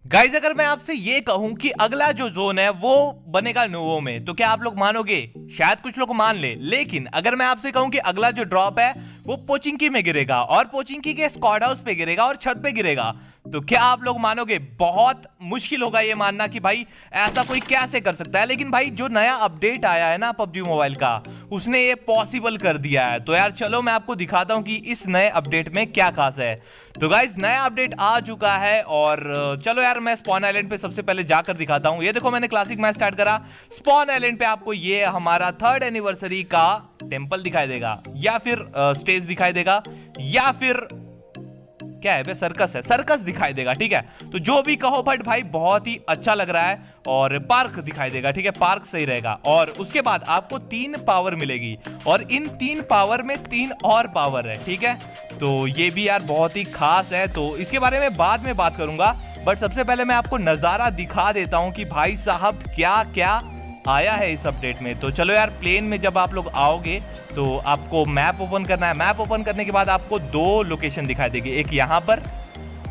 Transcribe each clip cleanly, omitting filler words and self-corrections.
Guys अगर मैं आपसे ये कहूं कि अगला जो जोन है वो बनेगा नोवो में, तो क्या आप लोग मानोगे? शायद कुछ लोग मान ले, लेकिन अगर मैं आपसे कहूं कि अगला जो ड्रॉप है वो पोचिंकी में गिरेगा और पोचिंकी के स्क्वाड हाउस पे गिरेगा और छत पे गिरेगा, तो क्या आप लोग मानोगे? बहुत मुश्किल होगा ये मानना कि भाई ऐसा कोई कैसे कर सकता है। लेकिन भाई जो नया अपडेट आया है ना पबजी मोबाइल का, उसने ये पॉसिबल कर दिया है। तो यार चलो मैं आपको दिखाता हूं कि इस नए अपडेट में क्या खास है। तो गाइज नया अपडेट आ चुका है और चलो यार मैं स्पॉन आइलैंड पे सबसे पहले जाकर दिखाता हूं। ये देखो मैंने क्लासिक मैच स्टार्ट करा। स्पॉन आइलैंड पे आपको ये हमारा 3rd एनिवर्सरी का टेंपल दिखाई देगा, या फिर स्टेज दिखाई देगा, या फिर क्या है बे, सर्कस है, सर्कस दिखाई देगा। ठीक है, तो जो भी कहो बट भाई बहुत ही अच्छा लग रहा है। और पार्क दिखाई देगा, ठीक है, पार्क सही रहेगा। और उसके बाद आपको 3 पावर मिलेगी और इन 3 पावर में 3 और पावर है। ठीक है, तो ये भी यार बहुत ही खास है, तो इसके बारे में बाद में बात करूंगा। बट सबसे पहले मैं आपको नजारा दिखा देता हूं कि भाई साहब क्या क्या आया है इस अपडेट में। तो चलो यार, प्लेन में जब आप लोग आओगे तो आपको मैप ओपन करना है। मैप ओपन करने के बाद आपको 2 लोकेशन दिखाई देगी, एक यहाँ पर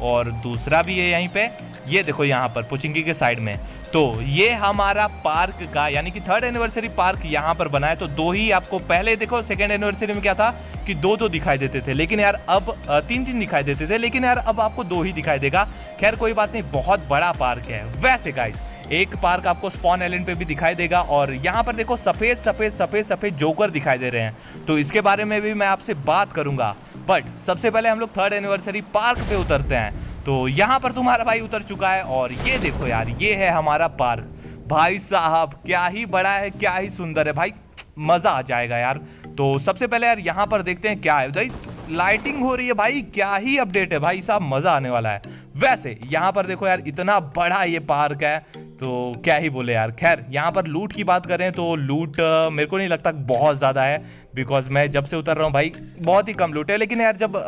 और दूसरा भी है यहीं पे। ये देखो यहाँ पर पोचिंकी के साइड में। तो ये हमारा पार्क का यानी कि 3rd एनिवर्सरी पार्क यहाँ पर बना है। तो 2 ही आपको, पहले देखो 2nd एनिवर्सरी में क्या था कि 2-2 दिखाई देते थे, लेकिन यार अब 3-3 दिखाई देते थे, लेकिन यार अब आपको 2 ही दिखाई देगा। खैर कोई बात नहीं, बहुत बड़ा पार्क है। वैसे गाइस एक पार्क आपको स्पॉन आइलैंड पे भी दिखाई देगा और यहाँ पर देखो सफेद सफेद सफेद सफेद जोकर दिखाई दे रहे हैं, तो इसके बारे में भी मैं आपसे बात करूंगा। बट सबसे पहले हम लोग 3rd एनिवर्सरी पार्क पे उतरते हैं। तो यहाँ पर तुम्हारा भाई उतर चुका है और ये देखो यार, ये है हमारा पार्क। भाई साहब क्या ही बड़ा है, क्या ही सुंदर है भाई, मजा आ जाएगा यार। तो सबसे पहले यार यहाँ पर देखते हैं क्या है भाई। लाइटिंग हो रही है भाई, क्या ही अपडेट है भाई साहब, मजा आने वाला है। वैसे यहाँ पर देखो यार, इतना बड़ा ये पार्क है तो क्या ही बोले यार। खैर यहाँ पर लूट की बात करें तो लूट मेरे को नहीं लगता बहुत ज़्यादा है, बिकॉज मैं जब से उतर रहा हूँ भाई बहुत ही कम लूट है। लेकिन यार जब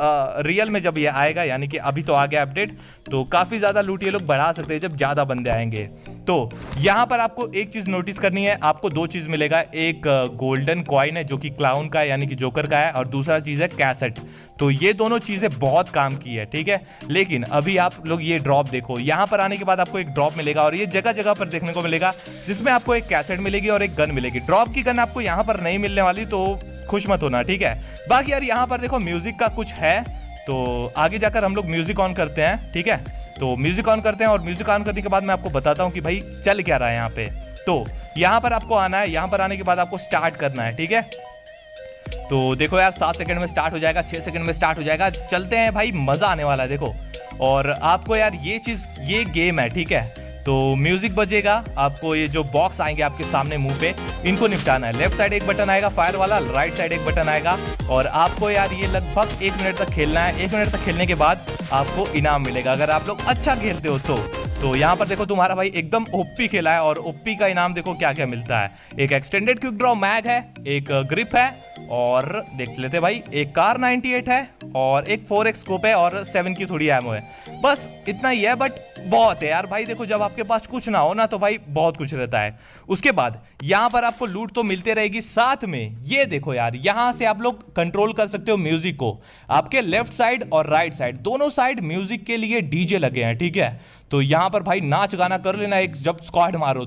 रियल में जब ये आएगा, यानी कि अभी तो आ गया अपडेट, तो काफ़ी ज़्यादा लूट ये लोग बढ़ा सकते हैं जब ज़्यादा बंदे आएंगे। तो यहाँ पर आपको एक चीज़ नोटिस करनी है, आपको 2 चीज़ मिलेगा। एक गोल्डन कॉइन है जो कि क्लाउन का है यानी कि जोकर का है, और दूसरा चीज़ है कैसेट। तो ये दोनों चीज़ें बहुत काम की है, ठीक है। लेकिन अभी आप लोग ये ड्रॉप देखो, यहाँ पर आने के बाद आपको एक ड्रॉप मिलेगा और ये जगह जगह पर देखने को मिलेगा, जिसमें आपको एक कैसेट मिलेगी और एक गन मिलेगी। ड्रॉप की गन आपको यहाँ पर नहीं मिलने वाली, तो खुश मत होना, ठीक है। बाकी यार यहाँ पर देखो म्यूजिक का कुछ है, तो आगे जाकर हम लोग म्यूजिक ऑन करते हैं, ठीक है। तो म्यूजिक ऑन करते हैं और म्यूजिक ऑन करने के बाद मैं आपको बताता हूँ कि भाई चल क्या रहा है यहाँ पे। तो यहाँ पर आपको आना है, यहाँ पर आने के बाद आपको स्टार्ट करना है, ठीक है। तो देखो यार 7 सेकंड में स्टार्ट हो जाएगा, 6 सेकंड में स्टार्ट हो जाएगा। चलते हैं भाई, मजा आने वाला है देखो। और आपको यार ये चीज, ये गेम है, ठीक है। तो म्यूजिक बजेगा, आपको ये जो बॉक्स आएंगे आपके सामने मुंह पे, इनको निपटाना है। लेफ्ट साइड एक बटन आएगा फायर वाला, राइट साइड एक बटन आएगा, और आपको यार ये लगभग 1 मिनट तक खेलना है। 1 मिनट तक खेलने के बाद आपको इनाम मिलेगा अगर आप लोग अच्छा खेलते हो तो यहाँ पर देखो तुम्हारा भाई एकदम ओपी खेला है, और ओपी का इनाम देखो क्या क्या मिलता है। एक एक्सटेंडेड क्विक ड्रॉ मैग है, एक ग्रिप है, और देख लेते भाई एक कार 98 है, और एक 4x स्कोप है, और 7 की थोड़ी एमो है। बस इतना ही है, बट बहुत है यार भाई। देखो जब आपके पास कुछ ना हो ना तो भाई बहुत कुछ रहता है। उसके बाद यहाँ पर आपको लूट तो मिलते रहेगी, साथ में ये देखो यार, यहाँ से आप लोग कंट्रोल कर सकते हो म्यूजिक को। आपके लेफ्ट साइड और राइट साइड दोनों साइड म्यूजिक के लिए डीजे लगे हैं, ठीक है। तो यहाँ पर भाई नाच गाना कर लेना एक, जब स्क्वाड मारो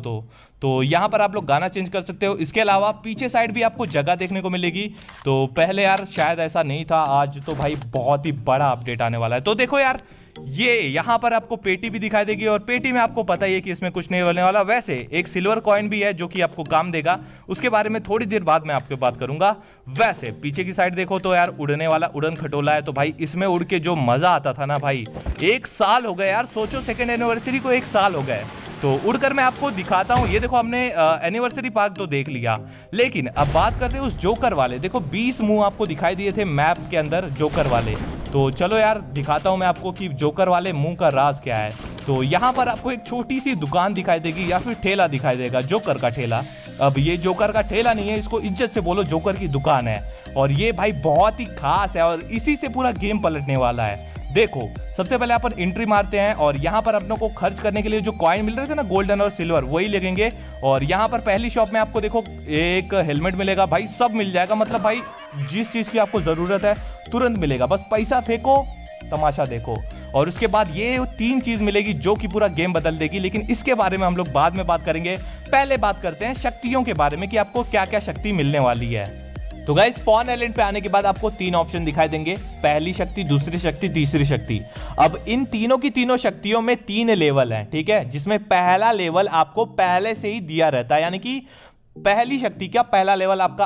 तो यहाँ पर आप लोग गाना चेंज कर सकते हो। इसके अलावा पीछे साइड भी आपको जगह देखने को मिलेगी। तो पहले यार शायद ऐसा नहीं था, आज तो भाई बहुत ही बड़ा अपडेट आने वाला है। तो देखो यार, ये यहाँ पर आपको पेटी भी दिखाई देगी, और पेटी में आपको पता ही है कि इसमें कुछ नहीं होने वाला। वैसे एक सिल्वर कॉइन भी है जो कि आपको काम देगा, उसके बारे में थोड़ी देर बाद मैं आपके बात करूंगा। वैसे पीछे की साइड देखो तो यार उड़ने वाला उड़न खटोला है, तो भाई इसमें उड़ के जो मजा आता था ना भाई, 1 साल हो गए यार, सोचो 2nd एनिवर्सरी को 1 साल हो गए। तो उड़कर मैं आपको दिखाता हूँ। ये देखो हमने एनिवर्सरी पार्क तो देख लिया, लेकिन अब बात करते हैं उस जोकर वाले। देखो 20 मुंह आपको दिखाई दिए थे मैप के अंदर जोकर वाले। तो चलो यार दिखाता हूँ मैं आपको कि जोकर वाले मुंह का राज क्या है। तो यहाँ पर आपको एक छोटी सी दुकान दिखाई देगी, या फिर ठेला दिखाई देगा, जोकर का ठेला। अब ये जोकर का ठेला नहीं है, इसको इज्जत से बोलो जोकर की दुकान है। और ये भाई बहुत ही खास है, और इसी से पूरा गेम पलटने वाला है। देखो सबसे पहले अपन एंट्री मारते हैं, और यहाँ पर अपनों को खर्च करने के लिए जो कॉइन मिल रहे थे ना, गोल्डन और सिल्वर, वही लगेंगे। और यहाँ पर पहली शॉप में आपको देखो एक हेलमेट मिलेगा, भाई सब मिल जाएगा। मतलब भाई जिस चीज की आपको जरूरत है तुरंत मिलेगा, बस पैसा फेंको तमाशा देखो। और उसके बाद ये 3 चीज मिलेगी जो कि पूरा गेम बदल देगी, लेकिन इसके बारे में हम लोग बाद में बात करेंगे। पहले बात करते हैं शक्तियों के बारे में कि आपको क्या क्या शक्ति मिलने वाली है। तो गाइस स्पॉन आइलैंड पे आने के बाद आपको 3 ऑप्शन दिखाई देंगे, पहली शक्ति, दूसरी शक्ति, तीसरी शक्ति। अब इन तीनों की तीनों शक्तियों में 3 लेवल हैं, ठीक है, जिसमें पहला लेवल आपको पहले से ही दिया रहता है, यानी कि पहली शक्ति का पहला लेवल आपका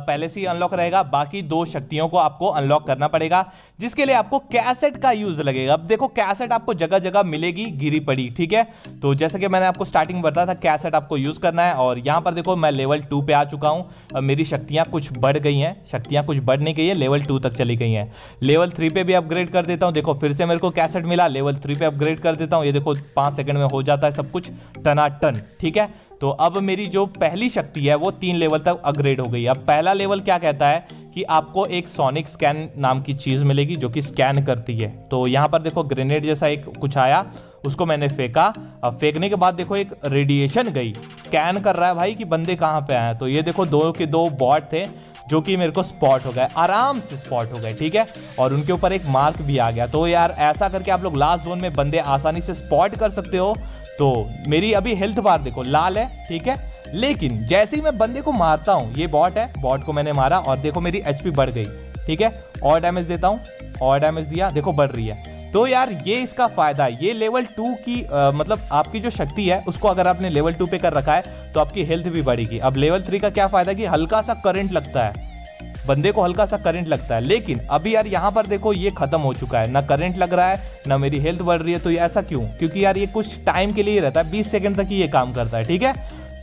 पहले से ही अनलॉक रहेगा। बाकी 2 शक्तियों को आपको अनलॉक करना पड़ेगा, जिसके लिए आपको कैसेट का यूज लगेगा। अब देखो कैसेट आपको जगह जगह मिलेगी गिरी पड़ी, ठीक है। तो जैसे कि मैंने आपको स्टार्टिंग में बताया था, कैसेट आपको यूज करना है। और यहां पर देखो मैं लेवल 2 पे आ चुका हूं। अब मेरी शक्तियां कुछ बढ़ गई हैं, शक्तियां कुछ बढ़ नहीं गई है, लेवल 2 तक चली गई हैं। लेवल 3 पे भी अपग्रेड कर देता हूं। देखो फिर से मेरे को कैसेट मिला, लेवल 3 पे अपग्रेड कर देता हूं। ये देखो 5 सेकंड में हो जाता है सब कुछ टनाटन, ठीक है। तो अब मेरी जो पहली शक्ति है वो 3 लेवल तक अपग्रेड हो गई। अब पहला लेवल क्या कहता है कि आपको एक सोनिक स्कैन नाम की चीज मिलेगी जो कि स्कैन करती है। तो यहां पर देखो ग्रेनेड जैसा एक कुछ आया, उसको मैंने फेंका। अब फेंकने के बाद देखो एक रेडिएशन गई, स्कैन कर रहा है भाई कि बंदे कहां पे आए। तो ये देखो 2 के 2 बॉट थे जो कि मेरे को स्पॉट हो गए, आराम से स्पॉट हो गए, ठीक है। और उनके ऊपर एक मार्क भी आ गया। तो यार ऐसा करके आप लोग लास्ट जोन में बंदे आसानी से स्पॉट कर सकते हो। तो मेरी अभी हेल्थ बार देखो लाल है, ठीक है, लेकिन जैसे ही मैं बंदे को मारता हूं, ये बॉट है, बॉट को मैंने मारा और देखो मेरी एचपी बढ़ गई, ठीक है। और डैमेज देता हूं, और डैमेज दिया, देखो बढ़ रही है। तो यार ये इसका फायदा है। ये लेवल 2 की मतलब आपकी जो शक्ति है उसको अगर आपने लेवल 2 पे कर रखा है तो आपकी हेल्थ भी बढ़ेगी। अब लेवल 3 का क्या फायदा कि हल्का सा करंट लगता है, बंदे को हल्का सा करंट लगता है। लेकिन अभी यार यहां पर देखो ये खत्म हो चुका है, ना करंट लग रहा है ना मेरी हेल्थ बढ़ रही है। तो ये ऐसा क्यों? क्योंकि यार ये कुछ टाइम के लिए रहता है, 20 सेकंड तक ही ये काम करता है, ठीक है।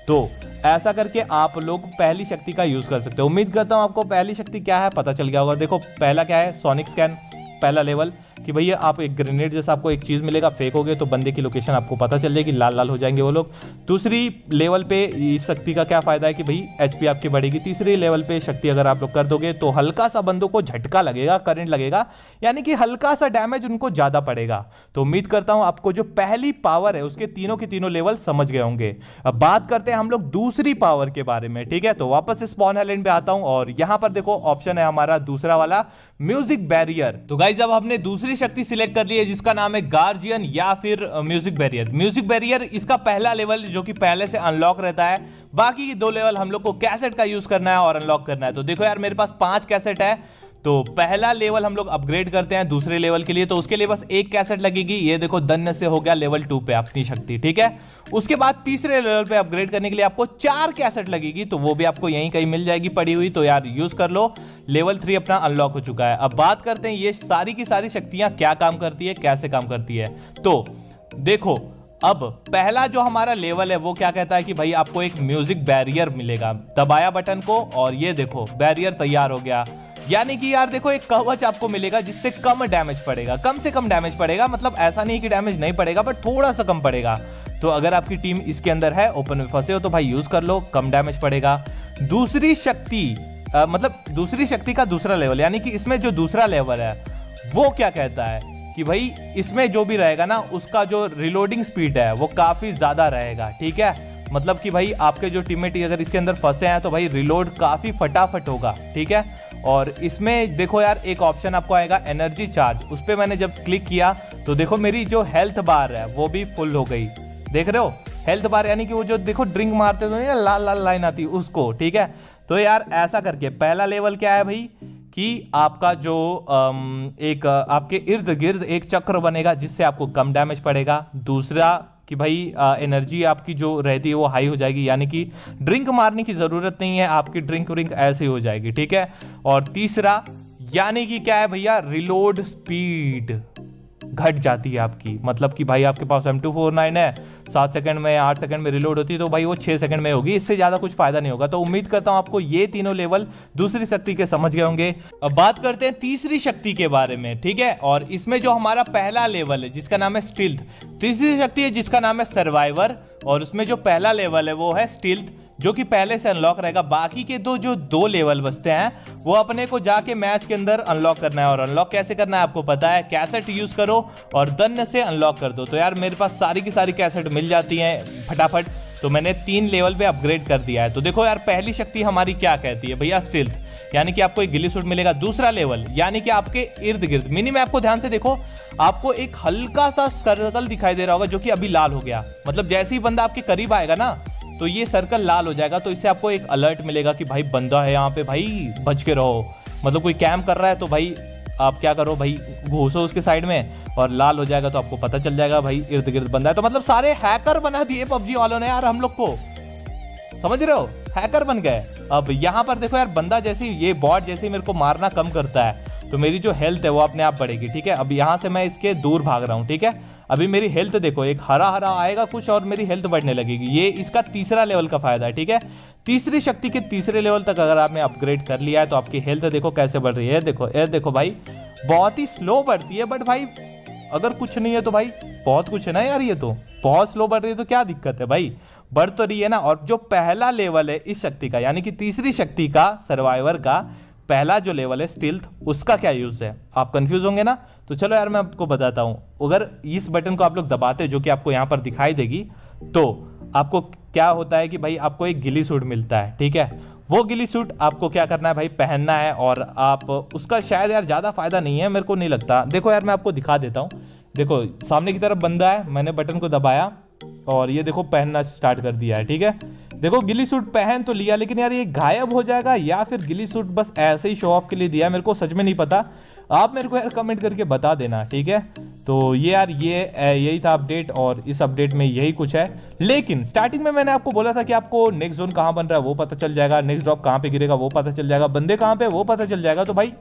तो ऐसा करके आप लोग पहली शक्ति का यूज कर सकते हो। उम्मीद करता हूं आपको पहली शक्ति क्या है पता चल गया होगा। देखो पहला क्या है, सोनिक स्कैन, पहला लेवल कि भैया आप एक ग्रेनेड जैसा आपको एक चीज मिलेगा, फेंकोगे तो बंदे की लोकेशन आपको पता चल जाएगी, लाल लाल हो जाएंगे वो लोग। दूसरी लेवल पे इस शक्ति का क्या फायदा है कि भाई एचपी आपकी बढ़ेगी। तीसरी लेवल पे शक्ति अगर आप लोग कर दोगे तो हल्का सा बंदों को झटका लगेगा, करंट लगेगा, यानी कि हल्का सा डैमेज उनको ज्यादा पड़ेगा। तो उम्मीद करता हूं आपको जो पहली पावर है उसके तीनों के तीनों लेवल समझ गए होंगे। अब बात करते हैं हम लोग दूसरी पावर के बारे में, ठीक है। तो वापस स्पॉन आइलैंड पे आता हूं और यहां पर देखो ऑप्शन है हमारा दूसरा वाला, म्यूजिक बैरियर। तो गाइस अब हमने दूसरी शक्ति सिलेक्ट कर ली है जिसका नाम है गार्जियन या फिर म्यूजिक बैरियर। म्यूजिक बैरियर इसका पहला लेवल जो कि पहले से अनलॉक रहता है। बाकी की 2 लेवल हम लोग को कैसेट का यूज करना है और अनलॉक करना है। तो देखो यार मेरे पास 5 कैसेट है। तो पहला लेवल हम लोग अपग्रेड करते हैं दूसरे लेवल के लिए, तो उसके लिए बस 1 कैसेट लगेगी। ये देखो धन्य से हो गया लेवल 2 पे अपनी शक्ति, ठीक है। उसके बाद तीसरे लेवल पे अपग्रेड करने के लिए आपको 4 कैसेट लगेगी, तो वो भी आपको यहीं कहीं मिल जाएगी पड़ी हुई। तो यार यूज कर लो, लेवल 3 अपना अनलॉक हो चुका है। अब बात करते हैं ये सारी की सारी शक्तियां क्या काम करती है, कैसे काम करती है। तो देखो अब पहला जो हमारा लेवल है वो क्या कहता है कि भाई आपको एक म्यूजिक बैरियर मिलेगा। दबाया बटन को और ये देखो बैरियर तैयार हो गया, यानी कि यार देखो एक कवच आपको मिलेगा जिससे कम डैमेज पड़ेगा, कम से कम डैमेज पड़ेगा। मतलब ऐसा नहीं कि डैमेज नहीं पड़ेगा बट थोड़ा सा कम पड़ेगा। तो अगर आपकी टीम इसके अंदर है, ओपन में फंसे हो, तो भाई यूज कर लो, कम डैमेज पड़ेगा। दूसरी शक्ति मतलब दूसरी शक्ति का दूसरा लेवल, यानी कि इसमें जो दूसरा लेवल है वो क्या कहता है कि भाई इसमें जो भी रहेगा ना उसका जो रिलोडिंग स्पीड है वो काफी ज्यादा रहेगा, ठीक है। मतलब कि भाई आपके जो टीममेट अगर इसके अंदर फंसे हैं तो भाई रिलोड काफी फटाफट होगा, ठीक है। और इसमें देखो यार एक ऑप्शन आपको आएगा एनर्जी चार्ज, उस पर मैंने जब क्लिक किया तो देखो मेरी जो हेल्थ बार है वो भी फुल हो गई, देख रहे हो हेल्थ बार, यानी कि वो जो देखो ड्रिंक मारते तो लाल लाल लाइन आती उसको, ठीक है। तो यार ऐसा करके पहला लेवल क्या है भाई कि आपका जो एक आपके इर्द गिर्द एक चक्र बनेगा जिससे आपको कम डैमेज पड़ेगा। दूसरा कि भाई एनर्जी आपकी जो रहती है वो हाई हो जाएगी, यानी कि ड्रिंक मारने की जरूरत नहीं है, आपकी ड्रिंक व्रिंक ऐसे हो जाएगी, ठीक है। और तीसरा यानी कि क्या है भैया, रिलोड स्पीड घट जाती है आपकी। मतलब कि भाई आपके पास M249 है, 7 सेकंड में 8 सेकंड में रिलोड होती है, तो भाई वो 6 सेकंड में होगी, इससे ज्यादा कुछ फायदा नहीं होगा। तो उम्मीद करता हूं आपको ये तीनों लेवल दूसरी शक्ति के समझ गए होंगे। अब बात करते हैं तीसरी शक्ति के बारे में, ठीक है। और इसमें जो हमारा पहला लेवल है जिसका नाम है स्टील्थ, तीसरी शक्ति है जिसका नाम है सर्वाइवर, और उसमें जो पहला लेवल है वो है स्टील्थ जो कि पहले से अनलॉक रहेगा। बाकी के जो दो लेवल बचते हैं वो अपने को जाके मैच के अंदर अनलॉक करना है, और अनलॉक कैसे करना है आपको पता है, कैसेट यूज करो और दन्य से अनलॉक कर दो। तो यार मेरे पास सारी की सारी कैसेट मिल जाती हैं फटाफट। तो मैंने 3 लेवल पे अपग्रेड कर दिया है। तो देखो यार, पहली शक्ति हमारी क्या कहती है भैया, स्टील्थ, यानी कि आपको एक गिली सूट मिलेगा। दूसरा लेवल यानी कि आपके इर्द गिर्द मिनी मैप को ध्यान से देखो, आपको एक हल्का सा सर्कल दिखाई दे रहा होगा जो कि अभी लाल हो गया। मतलब जैसे ही बंदा आपके करीब आएगा ना तो ये सर्कल लाल हो जाएगा। तो इससे आपको एक अलर्ट मिलेगा कि भाई बंदा है यहाँ पे, भाई बच के रहो। मतलब कोई कैंप कर रहा है तो भाई आप क्या करो, भाई घुसो उसके साइड में, और लाल हो जाएगा तो आपको पता चल जाएगा भाई इर्द गिर्द बंदा है। तो मतलब सारे हैकर बना दिए पबजी वालों ने यार हम लोग को, समझ रहे हो, हैकर बन गए। अब यहाँ पर देखो यार, बंदा जैसे ये बॉट जैसे मेरे को मारना कम करता है तो मेरी जो हेल्थ है वो अपने आप बढ़ेगी। ठीक है, अब यहाँ से मैं इसके दूर भाग रहा हूँ। ठीक है, अभी मेरी हेल्थ देखो, एक हरा हरा आएगा कुछ और मेरी हेल्थ बढ़ने लगेगी। ये इसका तीसरा लेवल का फायदा है। ठीक है, तीसरी शक्ति के तीसरे लेवल तक अगर आपने अपग्रेड कर लिया है तो आपकी हेल्थ देखो कैसे बढ़ रही है। देखो ये देखो भाई, बहुत ही स्लो बढ़ती है, बट भाई अगर कुछ नहीं है तो भाई बहुत कुछ है ना यार। ये तो बहुत स्लो बढ़ रही है तो क्या दिक्कत है भाई, बढ़ तो रही है ना। और जो पहला लेवल है इस शक्ति का, यानी कि तीसरी शक्ति का, सर्वाइवर का पहला जो लेवल है स्टील्थ, उसका क्या यूज है, आप कंफ्यूज होंगे ना। तो चलो यार मैं आपको बताता हूं। अगर इस बटन को आप लोग दबाते जो कि आपको यहां पर दिखाई देगी, तो आपको क्या होता है कि भाई आपको एक गिली सूट मिलता है। ठीक है, वो गिली सूट आपको क्या करना है भाई, पहनना है। और आप उसका शायद यार ज्यादा फायदा नहीं है, मेरे को नहीं लगता। देखो यार मैं आपको दिखा देता हूं। देखो सामने की तरफ बंदा है, मैंने बटन को दबाया और ये देखो पहनना स्टार्ट कर दिया है। ठीक है, देखो गिली सूट पहन तो लिया, लेकिन यार ये गायब हो जाएगा या फिर गिली सूट बस ऐसे ही शो ऑफ के लिए दिया, मेरे को सच में नहीं पता। आप मेरे को यार कमेंट करके बता देना। ठीक है, तो ये यार यही था अपडेट, और इस अपडेट में यही कुछ है। लेकिन स्टार्टिंग में मैंने आपको बोला था कि आपको नेक्स्ट जोन कहां बन रहा है वो पता चल जाएगा, नेक्स्ट ड्रॉप कहां पे गिरेगा वो पता चल जाएगा, बंदे कहां पे वो पता चल जाएगा। तो भाई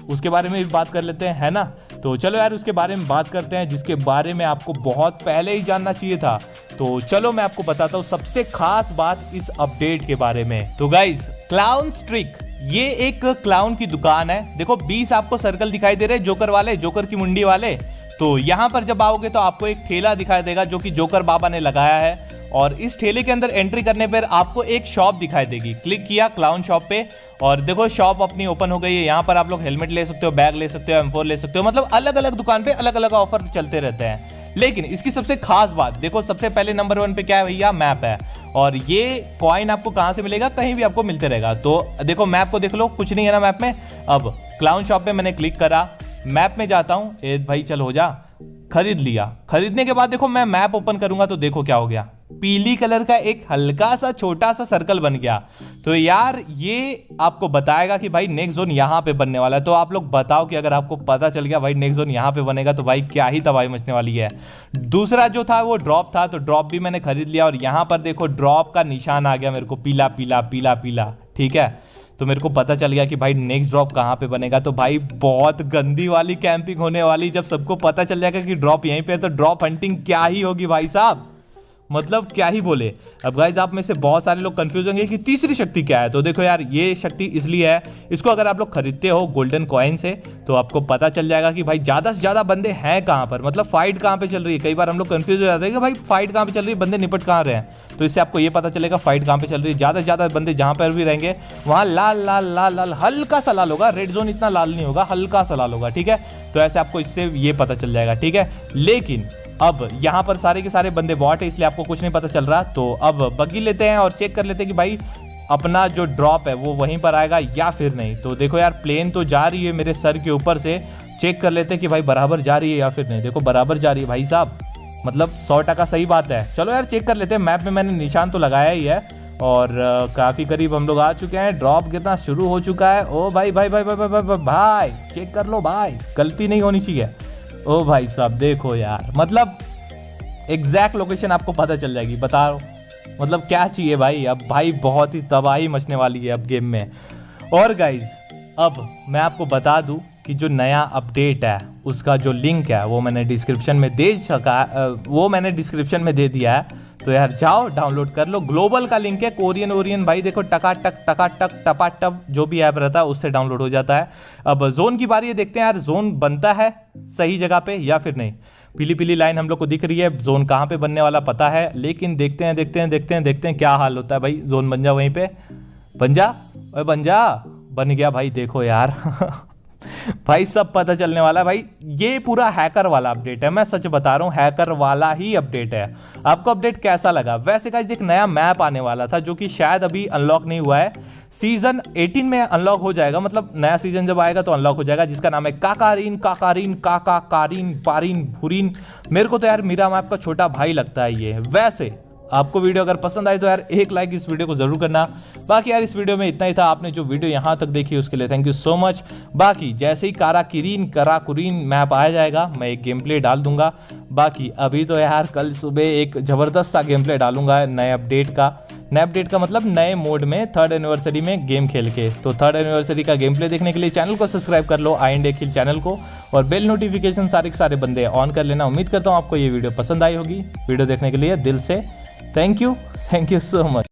उसके बारे में भी बात कर लेते हैं, है ना। तो चलो यार उसके बारे में बात करते हैं जिसके बारे में आपको बहुत पहले ही जानना चाहिए था। तो चलो मैं आपको बताता हूं सबसे खास बात इस अपडेट के बारे में। तो गाइज, क्लाउन स्ट्रिक, ये एक क्लाउन की दुकान है। देखो 20 आपको सर्कल दिखाई दे रहे हैं जोकर वाले, जोकर की मुंडी वाले। तो यहां पर जब आओगे तो आपको एक ठेला दिखाई देगा जो कि जोकर बाबा ने लगाया है, और इस ठेले के अंदर एंट्री करने पर आपको एक शॉप दिखाई देगी। क्लिक किया क्लाउन शॉप पे और देखो शॉप अपनी ओपन हो गई है। यहाँ पर आप लोग हेलमेट ले सकते हो, बैग ले सकते हो, M4 ले सकते हो। मतलब अलग अलग दुकान पे अलग अलग ऑफर चलते रहते हैं। लेकिन इसकी सबसे खास बात देखो, सबसे पहले नंबर 1 पे क्या है भैया, मैप है। और ये कॉइन आपको कहां से मिलेगा, कहीं भी आपको मिलते रहेगा। तो देखो मैप को देख लो, कुछ नहीं है ना मैप में। अब क्लाउन शॉप पे मैंने क्लिक करा, मैप में जाता हूं, ए भाई चल हो जा, खरीद लिया। खरीदने के बाद देखो मैं मैप ओपन करूंगा तो देखो क्या हो गया, पीली कलर का एक हल्का सा छोटा सा सर्कल बन गया। तो यार ये आपको बताएगा कि भाई नेक्स्ट जोन यहां पे बनने वाला है। तो आप लोग बताओ कि अगर आपको पता चल गया भाई नेक्स्ट जोन यहां पे बनेगा तो भाई क्या ही तबाही मचने वाली है। दूसरा जो था वो ड्रॉप था, तो ड्रॉप भी मैंने खरीद लिया। और यहां पर देखो ड्रॉप का निशान आ गया मेरे को, पीला पीला पीला पीला। ठीक है, तो मेरे को पता चल गया कि भाई नेक्स्ट ड्रॉप कहां पे बनेगा। तो भाई बहुत गंदी वाली कैंपिंग होने वाली, जब सबको पता चल जाएगा कि ड्रॉप यहीं पे है तो ड्रॉप हंटिंग क्या ही होगी भाई साहब, मतलब क्या ही बोले। अब गाइज आप में से बहुत सारे लोग कंफ्यूज होंगे कि तीसरी शक्ति क्या है। तो देखो यार ये शक्ति इसलिए है, इसको अगर आप लोग खरीदते हो गोल्डन कॉइन से तो आपको पता चल जाएगा कि भाई ज्यादा से ज्यादा बंदे हैं कहां पर, मतलब फाइट कहां पे चल रही है। कई बार हम लोग कंफ्यूज हो जाते हैं कि भाई फाइट कहां पे चल रही है, बंदे निपट कहां रहे हैं। तो इससे आपको ये पता चलेगा फाइट कहां पे चल रही है। ज्यादा से ज्यादा बंदे जहां पर भी रहेंगे वहां लाल लाल लाल लाल हल्का सा लाल होगा, रेड जोन इतना लाल नहीं होगा, हल्का सा लाल होगा। ठीक है, तो ऐसे आपको इससे ये पता चल जाएगा। ठीक है, लेकिन अब यहां पर सारे के सारे बंदे बॉट है इसलिए आपको कुछ नहीं पता चल रहा। तो अब बग्गी लेते हैं और चेक कर लेते हैं कि भाई अपना जो ड्रॉप है वो वहीं पर आएगा या फिर नहीं। तो देखो यार प्लेन तो जा रही है मेरे सर के ऊपर से, चेक कर लेते हैं कि भाई बराबर जा रही है या फिर नहीं। देखो बराबर जा रही है भाई साहब, मतलब 100% सही बात है। चलो यार चेक कर लेते हैं, मैप में मैंने निशान तो लगाया ही है और काफी करीब हम लोग आ चुके हैं। ड्रॉप गिरना शुरू हो चुका है। ओ भाई भाई भाई भाई भाई भाई, भाई, भाई चेक कर लो भाई, गलती नहीं होनी चाहिए। ओ भाई साहब देखो यार, मतलब एग्जैक्ट लोकेशन आपको पता चल जाएगी, बता रहा हूं। मतलब क्या चाहिए भाई, अब भाई बहुत ही तबाही मचने वाली है अब गेम में। और गाइज अब मैं आपको बता दूं कि जो नया अपडेट है उसका जो लिंक है वो मैंने डिस्क्रिप्शन में दे दिया है। तो यार जाओ डाउनलोड कर लो, ग्लोबल का लिंक है, कोरियन ओरियन भाई देखो टकाटक टकाटक टपाटप जो भी ऐप रहता है उससे डाउनलोड हो जाता है। अब जोन की बारी है, देखते हैं यार जोन बनता है सही जगह पे या फिर नहीं। पीली पीली लाइन हम लोग को दिख रही है, जोन कहाँ पे बनने वाला पता है, लेकिन देखते हैं क्या हाल होता है भाई। जोन बन जा वहीं पे, बन जा, बन जा, बन गया भाई। देखो यार भाई सब पता चलने वाला है भाई। ये पूरा हैकर वाला अपडेट है, मैं सच बता रहा हूँ, हैकर वाला ही अपडेट है। आपको अपडेट कैसा लगा? वैसे गाइस एक नया मैप आने वाला था जो कि शायद अभी अनलॉक नहीं हुआ है, सीजन 18 में अनलॉक हो जाएगा, मतलब नया सीजन जब आएगा तो अनलॉक हो जाएगा, जिसका नाम है काकारीन काकारीन काका कारीन पारीन भूरीन। मेरे को तो यार मीरा मैप का छोटा भाई लगता है ये। वैसे आपको वीडियो अगर पसंद आई तो यार एक लाइक इस वीडियो को जरूर करना। बाकी यार इस वीडियो में इतना ही था। आपने जो वीडियो यहाँ तक देखी उसके लिए थैंक यू सो मच। बाकी जैसे ही काराकुरीन मैप आ जाएगा मैं एक गेम प्ले डाल दूंगा। बाकी अभी तो यार कल सुबह एक ज़बरदस्त सा गेम प्ले डालूंगा नए अपडेट का मतलब नए मोड में 3rd एनिवर्सरी में गेम खेल के। तो 3rd एनिवर्सरी का गेम प्ले देखने के लिए चैनल को सब्सक्राइब कर लो, आई एंड खिल चैनल को, और बेल नोटिफिकेशन सारे के सारे बंदे ऑन कर लेना। उम्मीद करता हूँ आपको ये वीडियो पसंद आई होगी। वीडियो देखने के लिए दिल से थैंक यू सो मच।